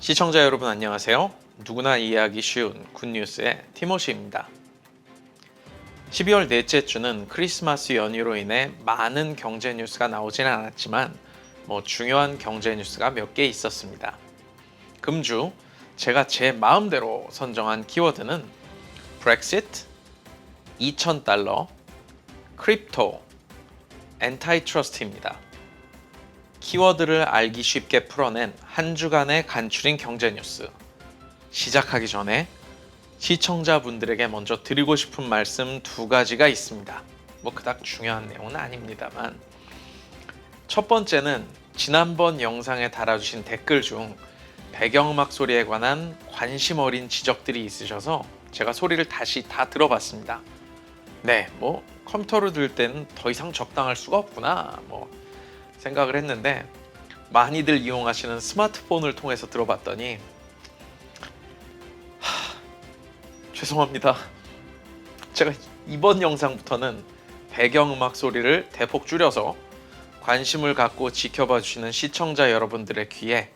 시청자 여러분 안녕하세요. 누구나 이해하기 쉬운 굿뉴스의 티모시입니다. 12월 넷째 주는 크리스마스 연휴로 인해 많은 경제 뉴스가 나오지는 않았지만 중요한 경제 뉴스가 몇 개 있었습니다. 금주 제가 제 마음대로 선정한 키워드는 브렉시트, 2,000달러, 크립토, 엔타이트러스트입니다. 키워드를 알기 쉽게 풀어낸 한 주간의 간추린 경제 뉴스. 시작하기 전에 시청자분들에게 먼저 드리고 싶은 말씀 두 가지가 있습니다. 그닥 중요한 내용은 아닙니다만, 첫 번째는 지난번 영상에 달아주신 댓글 중 배경음악 소리에 관한 관심 어린 지적들이 있으셔서 제가 소리를 다시 다 들어봤습니다. 네, 컴퓨터로 들을 때는 더 이상 적당할 수가 없구나 생각을 했는데, 많이들 이용하시는 스마트폰을 통해서 들어봤더니 죄송합니다. 제가 이번 영상부터는 배경음악 소리를 대폭 줄여서 관심을 갖고 지켜봐 주시는 시청자 여러분들의 귀에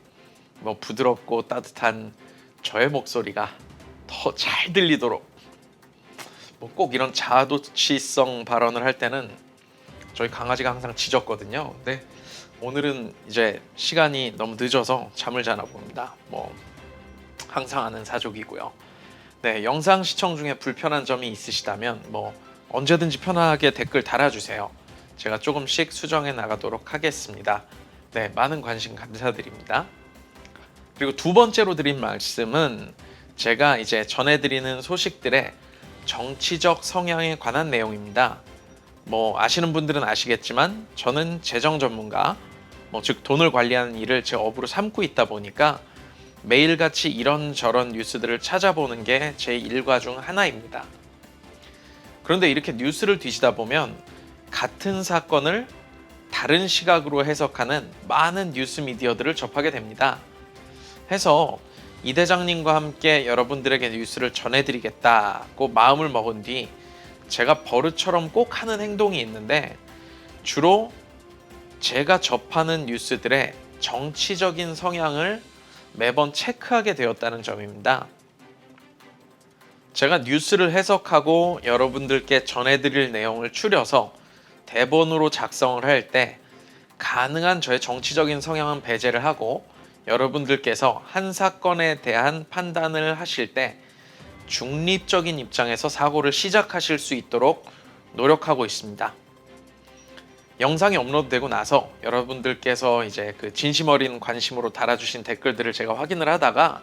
부드럽고 따뜻한 저의 목소리가 더 잘 들리도록, 꼭 이런 자아도취성 발언을 할 때는 저희 강아지가 항상 짖었거든요. 근데 오늘은 이제 시간이 너무 늦어서 잠을 자나 봅니다. 항상 하는 사족이고요. 네, 영상 시청 중에 불편한 점이 있으시다면 언제든지 편하게 댓글 달아주세요. 제가 조금씩 수정해 나가도록 하겠습니다. 네, 많은 관심 감사드립니다. 그리고 두 번째로 드린 말씀은 제가 이제 전해드리는 소식들의 정치적 성향에 관한 내용입니다. 아시는 분들은 아시겠지만 저는 재정 전문가, 즉 돈을 관리하는 일을 제 업으로 삼고 있다 보니까 매일같이 이런저런 뉴스들을 찾아보는 게 제 일과 중 하나입니다. 그런데 이렇게 뉴스를 뒤지다 보면 같은 사건을 다른 시각으로 해석하는 많은 뉴스 미디어들을 접하게 됩니다. 해서 이 대장님과 함께 여러분들에게 뉴스를 전해드리겠다고 마음을 먹은 뒤 제가 버릇처럼 꼭 하는 행동이 있는데, 주로 제가 접하는 뉴스들의 정치적인 성향을 매번 체크하게 되었다는 점입니다. 제가 뉴스를 해석하고 여러분들께 전해드릴 내용을 추려서 대본으로 작성을 할 때 가능한 저의 정치적인 성향은 배제를 하고, 여러분들께서 한 사건에 대한 판단을 하실 때 중립적인 입장에서 사고를 시작하실 수 있도록 노력하고 있습니다. 영상이 업로드되고 나서 여러분들께서 이제 그 진심 어린 관심으로 달아주신 댓글들을 제가 확인을 하다가,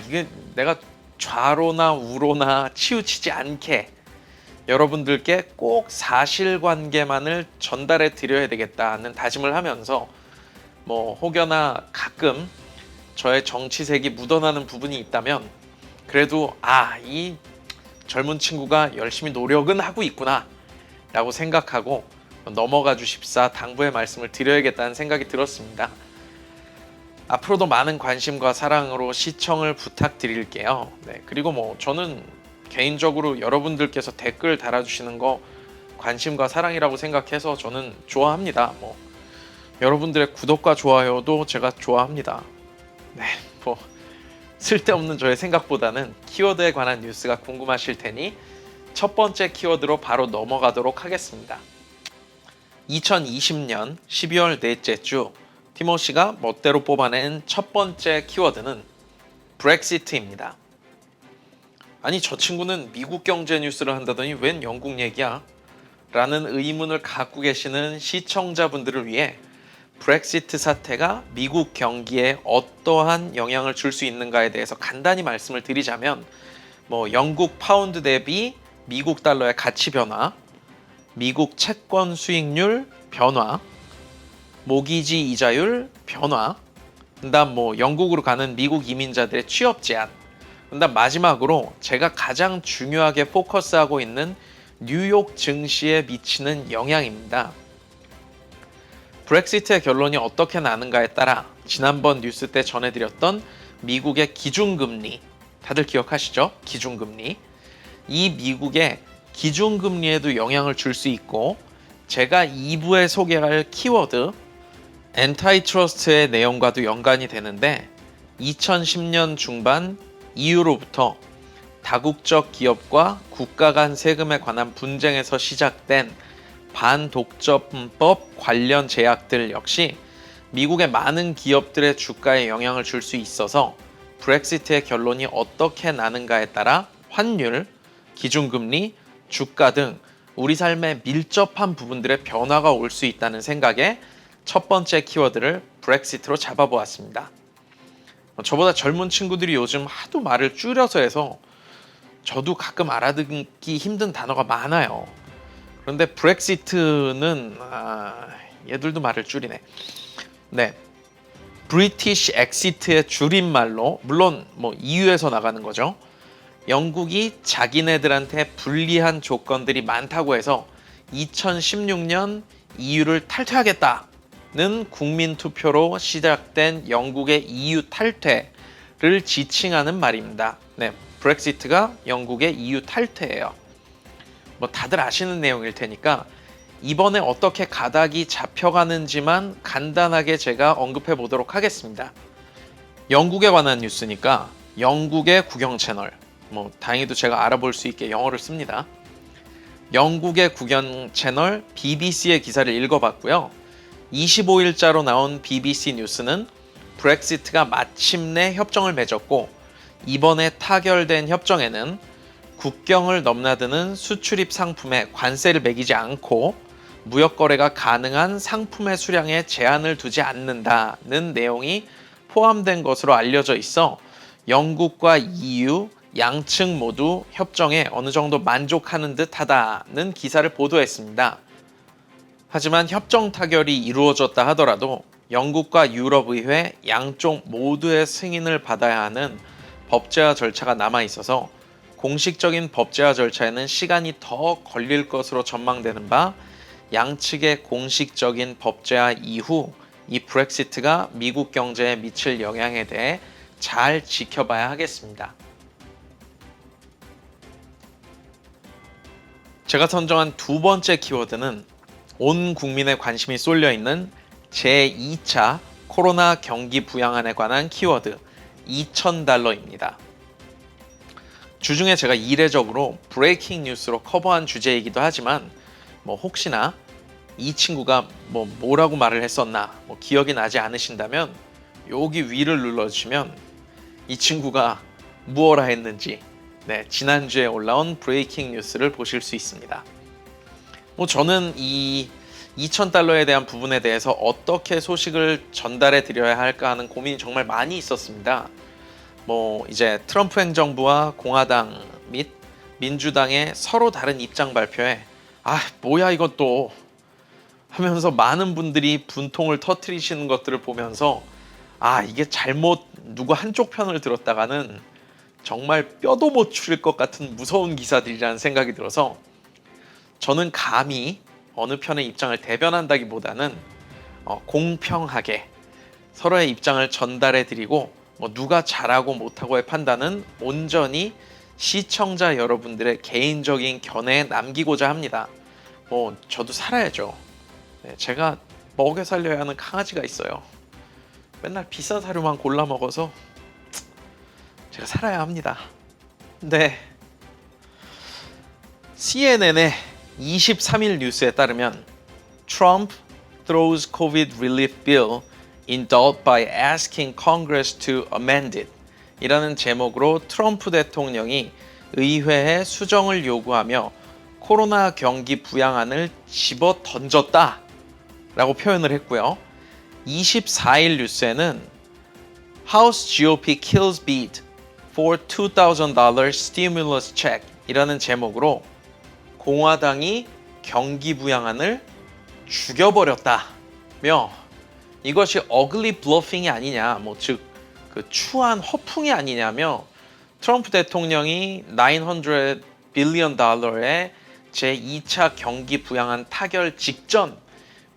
이게 내가 좌로나 우로나 치우치지 않게 여러분들께 꼭 사실관계만을 전달해 드려야 되겠다는 다짐을 하면서 혹여나 가끔 저의 정치색이 묻어나는 부분이 있다면 그래도 이 젊은 친구가 열심히 노력은 하고 있구나 라고 생각하고 넘어가 주십사 당부의 말씀을 드려야겠다는 생각이 들었습니다. 앞으로도 많은 관심과 사랑으로 시청을 부탁드릴게요. 네, 그리고 저는 개인적으로 여러분들께서 댓글 달아주시는 거 관심과 사랑이라고 생각해서 저는 좋아합니다. 여러분들의 구독과 좋아요도 제가 좋아합니다. 네, 쓸데없는 저의 생각보다는 키워드에 관한 뉴스가 궁금하실 테니 첫 번째 키워드로 바로 넘어가도록 하겠습니다. 2020년 12월 넷째 주 티모시가 멋대로 뽑아낸 첫 번째 키워드는 브렉시트입니다. 아니, 저 친구는 미국 경제 뉴스를 한다더니 웬 영국 얘기야? 라는 의문을 갖고 계시는 시청자분들을 위해 브렉시트 사태가 미국 경기에 어떠한 영향을 줄 수 있는가에 대해서 간단히 말씀을 드리자면, 영국 파운드 대비 미국 달러의 가치 변화, 미국 채권 수익률 변화, 모기지 이자율 변화, 그다음 영국으로 가는 미국 이민자들의 취업 제한, 그다음 마지막으로 제가 가장 중요하게 포커스하고 있는 뉴욕 증시에 미치는 영향입니다. 브렉시트의 결론이 어떻게 나는가에 따라 지난번 뉴스 때 전해드렸던 미국의 기준금리, 다들 기억하시죠? 기준금리. 이 미국의 기준금리에도 영향을 줄 수 있고, 제가 2부에 소개할 키워드 엔타이트러스트의 내용과도 연관이 되는데, 2010년 중반 이후로부터 다국적 기업과 국가 간 세금에 관한 분쟁에서 시작된 반독점법 관련 제약들 역시 미국의 많은 기업들의 주가에 영향을 줄 수 있어서 브렉시트의 결론이 어떻게 나는가에 따라 환율, 기준금리, 주가 등 우리 삶에 밀접한 부분들의 변화가 올 수 있다는 생각에 첫 번째 키워드를 브렉시트로 잡아보았습니다. 저보다 젊은 친구들이 요즘 하도 말을 줄여서 해서 저도 가끔 알아듣기 힘든 단어가 많아요. 그런데 브렉시트는 얘들도 말을 줄이네. 네, 브리티시 엑시트의 줄임말로, 물론 EU에서 나가는 거죠. 영국이 자기네들한테 불리한 조건들이 많다고 해서 2016년 EU를 탈퇴하겠다는 국민 투표로 시작된 영국의 EU 탈퇴를 지칭하는 말입니다. 네, 브렉시트가 영국의 EU 탈퇴예요. 다들 아시는 내용일 테니까 이번에 어떻게 가닥이 잡혀가는지만 간단하게 제가 언급해 보도록 하겠습니다. 영국에 관한 뉴스니까 영국의 국영 채널, 다행히도 제가 알아볼 수 있게 영어를 씁니다. 영국의 국영 채널 BBC의 기사를 읽어봤고요. 25일자로 나온 BBC 뉴스는 브렉시트가 마침내 협정을 맺었고 이번에 타결된 협정에는 국경을 넘나드는 수출입 상품에 관세를 매기지 않고 무역 거래가 가능한 상품의 수량에 제한을 두지 않는다는 내용이 포함된 것으로 알려져 있어 영국과 EU 양측 모두 협정에 어느 정도 만족하는 듯 하다는 기사를 보도했습니다. 하지만 협정 타결이 이루어졌다 하더라도 영국과 유럽의회 양쪽 모두의 승인을 받아야 하는 법제화 절차가 남아 있어서 공식적인 법제화 절차에는 시간이 더 걸릴 것으로 전망되는 바 양측의 공식적인 법제화 이후 이 브렉시트가 미국 경제에 미칠 영향에 대해 잘 지켜봐야 하겠습니다. 제가 선정한 두 번째 키워드는 온 국민의 관심이 쏠려 있는 제2차 코로나 경기 부양안에 관한 키워드 $2,000입니다. 주중에 제가 이례적으로 브레이킹 뉴스로 커버한 주제이기도 하지만 혹시나 이 친구가 뭐라고 말을 했었나 기억이 나지 않으신다면 여기 위를 눌러주시면 이 친구가 무엇라 했는지 지난주에 올라온 브레이킹 뉴스를 보실 수 있습니다. 저는 이 $2,000에 대한 부분에 대해서 어떻게 소식을 전달해 드려야 할까 하는 고민이 정말 많이 있었습니다. 이제 트럼프 행정부와 공화당 및 민주당의 서로 다른 입장 발표에 뭐야 이것도 하면서 많은 분들이 분통을 터뜨리시는 것들을 보면서 이게 잘못 누구 한쪽 편을 들었다가는 정말 뼈도 못 추릴 것 같은 무서운 기사들이라는 생각이 들어서 저는 감히 어느 편의 입장을 대변한다기보다는 공평하게 서로의 입장을 전달해 드리고 누가 잘하고 못하고의 판단은 온전히 시청자 여러분들의 개인적인 견해에 남기고자 합니다. 저도 살아야죠. 제가 먹여 살려야 하는 강아지가 있어요. 맨날 비싼 사료만 골라 먹어서 제가 살아야 합니다. 네. CNN의 23일 뉴스에 따르면 Trump throws COVID relief bill indulged by asking Congress to amend it 이라는 제목으로 트럼프 대통령이 의회에 수정을 요구하며 코로나 경기 부양안을 집어 던졌다 라고 표현을 했고요. 24일 뉴스에는 House GOP kills bid for $2,000 stimulus check 이라는 제목으로 공화당이 경기 부양안을 죽여버렸다며 이것이 ugly bluffing이 아니냐, 즉 그 추한 허풍이 아니냐며 트럼프 대통령이 $900 빌리언의 제2차 경기 부양안 타결 직전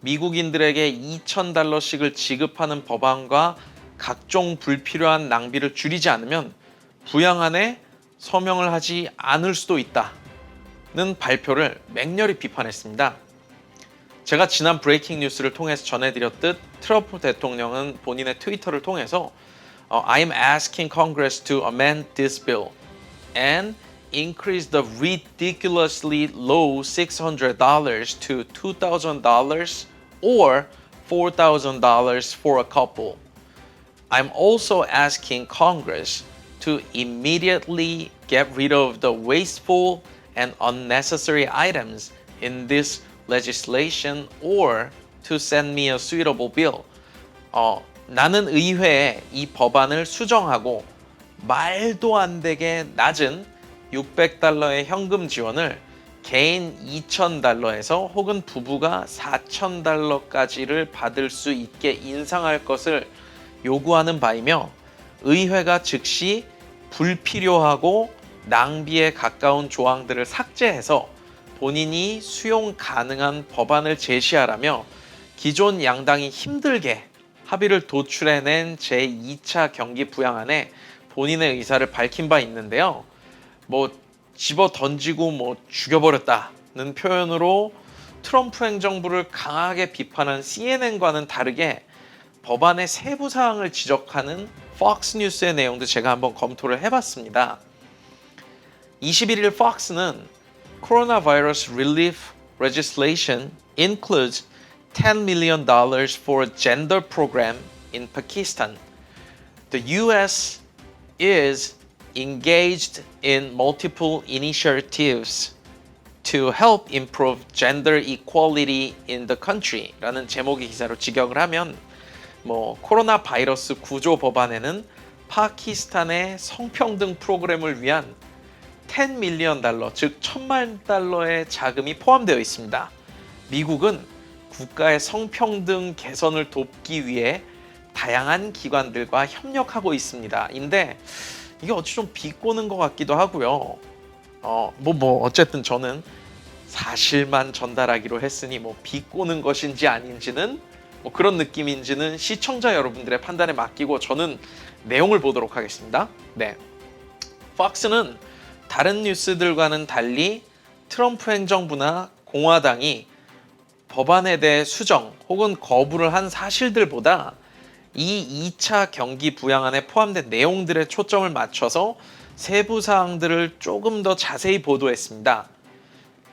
미국인들에게 $2,000씩을 지급하는 법안과 각종 불필요한 낭비를 줄이지 않으면 부양안에 서명을 하지 않을 수도 있다는 발표를 맹렬히 비판했습니다. 제가 지난 브레이킹 뉴스를 통해서 전해드렸듯 트럼프 대통령은 본인의 트위터를 통해서 I'm asking Congress to amend this bill and increase the ridiculously low $600 to $2,000 or $4,000 for a couple. I'm also asking Congress to immediately get rid of the wasteful and unnecessary items in this legislation or to send me a suitable bill. 나는 의회에 이 법안을 수정하고 말도 안 되게 낮은 $600의 현금 지원을 개인 $2,000에서 혹은 부부가 $4,000까지를 받을 수 있게 인상할 것을 요구하는 바이며 의회가 즉시 불필요하고 낭비에 가까운 조항들을 삭제해서 본인이 수용 가능한 법안을 제시하라며 기존 양당이 힘들게 합의를 도출해낸 제2차 경기 부양안에 본인의 의사를 밝힌 바 있는데요. 집어 던지고 죽여버렸다는 표현으로 트럼프 행정부를 강하게 비판한 CNN과는 다르게 법안의 세부 사항을 지적하는 Fox 뉴스의 내용도 제가 한번 검토를 해봤습니다. 21일 Fox는 Coronavirus Relief Legislation includes $10 million for a gender program in Pakistan. The U.S. is engaged in multiple initiatives to help improve gender equality in the country 라는 제목의 기사로 직역을 하면 코로나 바이러스 구조 법안에는 파키스탄의 성평등 프로그램을 위한 $10 million, 즉 $1,000만 자금이 포함되어 있습니다. 미국은 국가의 성평등 개선을 돕기 위해 다양한 기관들과 협력하고 있습니다. 인데 이게 어찌 좀 비꼬는 것 같기도 하고요. 어쨌든 저는 사실만 전달하기로 했으니 비꼬는 것인지 아닌지는 그런 느낌인지는 시청자 여러분들의 판단에 맡기고 저는 내용을 보도록 하겠습니다. 네, 팍스는 다른 뉴스들과는 달리 트럼프 행정부나 공화당이 법안에 대해 수정 혹은 거부를 한 사실들보다 이 2차 경기 부양안에 포함된 내용들에 초점을 맞춰서 세부 사항들을 조금 더 자세히 보도했습니다.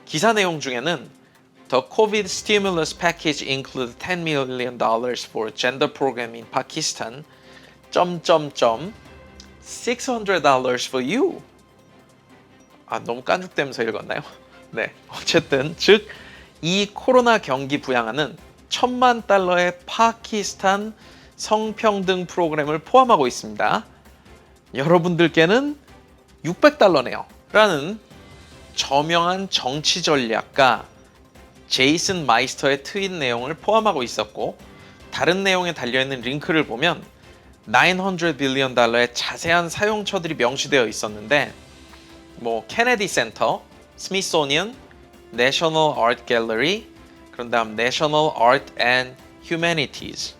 기사 내용 중에는 The COVID stimulus package includes $10 million for gender program in Pakistan. $600 for you. 너무 깐죽대면서 읽었나요? 네, 어쨌든 즉 이 코로나 경기 부양안은 $1,000만 파키스탄 성평등 프로그램을 포함하고 있습니다. 여러분들께는 $600네요. 라는 저명한 정치 전략가 제이슨 마이스터의 트윗 내용을 포함하고 있었고 다른 내용에 달려있는 링크를 보면 $900 빌리언의 자세한 사용처들이 명시되어 있었는데 케네디 센터, 스미소니언, 내셔널 아트 갤러리, 그런 다음 National Art and Humanities,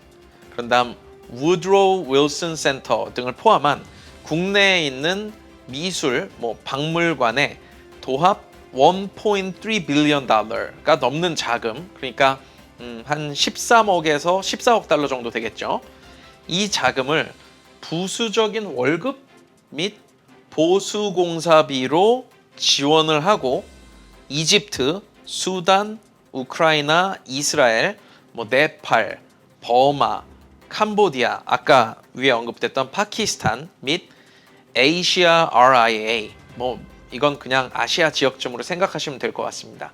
그런 다음 우드로우 윌슨 센터 등을 포함한 국내에 있는 미술, 박물관에 도합 $1.3 빌리언가 넘는 자금, 그러니까 한 13억에서 14억 달러 정도 되겠죠. 이 자금을 부수적인 월급 및 보수공사비로 지원을 하고 이집트, 수단, 우크라이나, 이스라엘, 네팔, 버마, 캄보디아, 아까 위에 언급됐던 파키스탄 및 아시아 RIA, 이건 그냥 아시아 지역쯤으로 생각하시면 될 것 같습니다.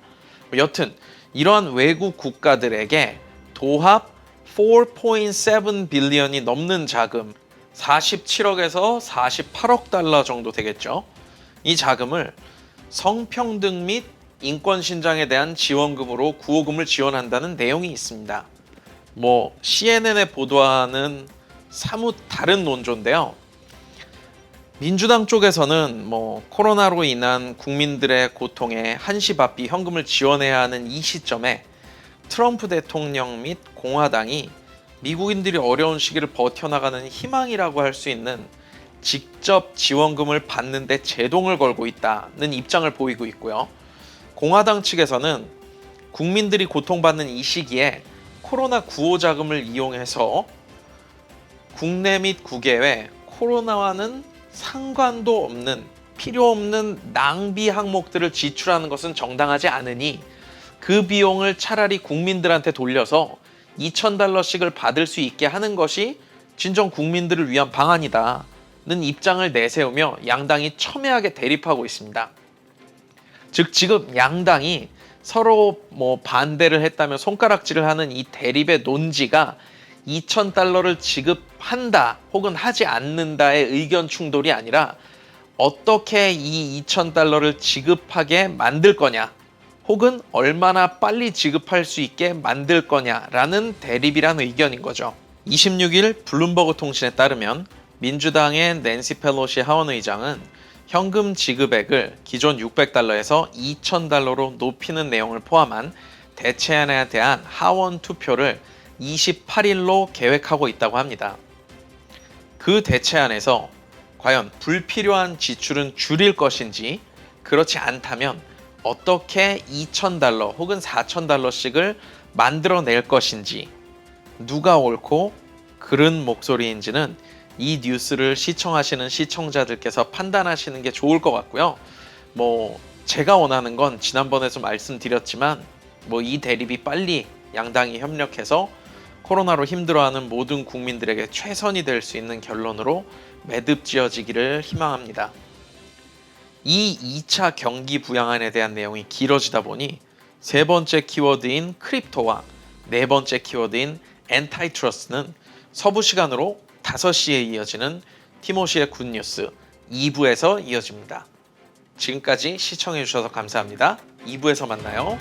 여튼 이러한 외국 국가들에게 도합 4.7 빌리언이 넘는 자금, 47억에서 48억 달러 정도 되겠죠. 이 자금을 성평등 및 인권 신장에 대한 지원금으로 구호금을 지원한다는 내용이 있습니다. CNN에 보도하는 사뭇 다른 논조인데요. 민주당 쪽에서는 코로나로 인한 국민들의 고통에 한시바삐 현금을 지원해야 하는 이 시점에 트럼프 대통령 및 공화당이 미국인들이 어려운 시기를 버텨나가는 희망이라고 할 수 있는 직접 지원금을 받는 데 제동을 걸고 있다는 입장을 보이고 있고요. 공화당 측에서는 국민들이 고통받는 이 시기에 코로나 구호 자금을 이용해서 국내 및 국외외 코로나와는 상관도 없는 필요 없는 낭비 항목들을 지출하는 것은 정당하지 않으니 그 비용을 차라리 국민들한테 돌려서 $2,000씩을 받을 수 있게 하는 것이 진정 국민들을 위한 방안이다는 입장을 내세우며 양당이 첨예하게 대립하고 있습니다. 즉 지금 양당이 서로 반대를 했다며 손가락질을 하는 이 대립의 논지가 $2,000를 지급한다 혹은 하지 않는다의 의견 충돌이 아니라 어떻게 이 $2,000를 지급하게 만들 거냐 혹은 얼마나 빨리 지급할 수 있게 만들 거냐라는 대립이라는 의견인 거죠. 26일 블룸버그 통신에 따르면 민주당의 낸시 펠로시 하원의장은 현금 지급액을 기존 $600에서 $2,000로 높이는 내용을 포함한 대체안에 대한 하원 투표를 28일로 계획하고 있다고 합니다. 그 대체안에서 과연 불필요한 지출은 줄일 것인지, 그렇지 않다면 어떻게 $2,000 혹은 $4,000씩을 만들어낼 것인지, 누가 옳고 그른 목소리인지는 이 뉴스를 시청하시는 시청자들께서 판단하시는 게 좋을 것 같고요. 제가 원하는 건 지난번에도 말씀드렸지만 이 대립이 빨리 양당이 협력해서 코로나로 힘들어하는 모든 국민들에게 최선이 될 수 있는 결론으로 매듭지어지기를 희망합니다. 이 2차 경기 부양안에 대한 내용이 길어지다 보니 세 번째 키워드인 크립토와 네 번째 키워드인 엔타이트러스트는 서부 시간으로 5시에 이어지는 티모시의 굿뉴스 2부에서 이어집니다. 지금까지 시청해주셔서 감사합니다. 2부에서 만나요.